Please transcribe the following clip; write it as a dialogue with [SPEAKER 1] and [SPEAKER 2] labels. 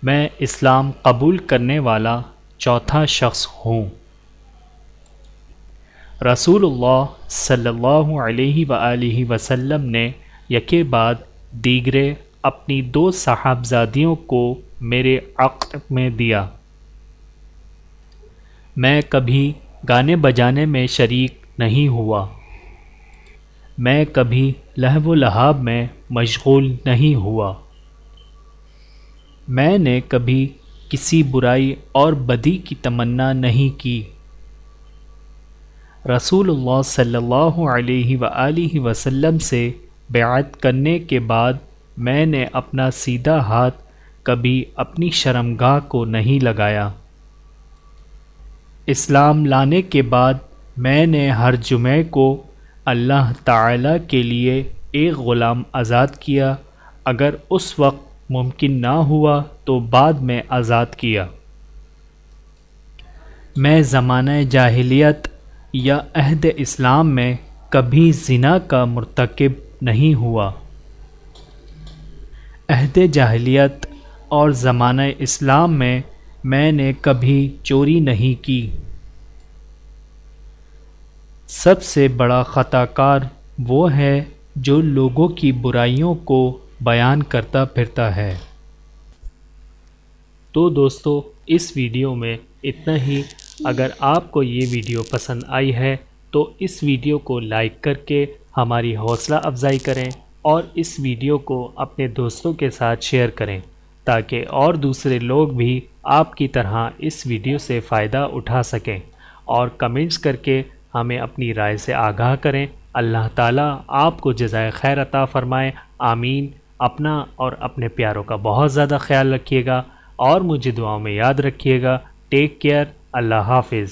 [SPEAKER 1] میں اسلام قبول کرنے والا چوتھا شخص ہوں۔ رسول اللہ صلی اللہ علیہ وآلہ وسلم نے یکے بعد دیگرے اپنی 2 صاحبزادیوں کو میرے عقد میں دیا۔ میں کبھی گانے بجانے میں شریک نہیں ہوا۔ میں کبھی لہو و لعب میں مشغول نہیں ہوا۔ میں نے کبھی کسی برائی اور بدی کی تمنا نہیں کی۔ رسول اللہ صلی اللہ علیہ وآلہ وسلم سے بیعت کرنے کے بعد میں نے اپنا سیدھا ہاتھ کبھی اپنی شرمگاہ کو نہیں لگایا۔ اسلام لانے کے بعد میں نے ہر جمعے کو اللہ تعالی کے لیے ایک غلام آزاد کیا، اگر اس وقت ممکن نہ ہوا تو بعد میں آزاد کیا۔ میں زمانہ جاہلیت یا عہد اسلام میں کبھی زنا کا مرتکب نہیں ہوا۔ عہد جاہلیت اور زمانہ اسلام میں نے کبھی چوری نہیں کی۔ سب سے بڑا خطا کار وہ ہے جو لوگوں کی برائیوں کو بیان کرتا پھرتا ہے۔ تو دوستو، اس ویڈیو میں اتنا ہی۔ اگر آپ کو یہ ویڈیو پسند آئی ہے تو اس ویڈیو کو لائک کر کے ہماری حوصلہ افزائی کریں اور اس ویڈیو کو اپنے دوستوں کے ساتھ شیئر کریں تاکہ اور دوسرے لوگ بھی آپ کی طرح اس ویڈیو سے فائدہ اٹھا سکیں، اور کمنٹس کر کے ہمیں اپنی رائے سے آگاہ کریں۔ اللہ تعالیٰ آپ کو جزائے خیر عطا فرمائے، آمین۔ اپنا اور اپنے پیاروں کا بہت زیادہ خیال رکھیے گا اور مجھے دعاؤں میں یاد رکھیے گا۔ Take care. اللہ حافظ۔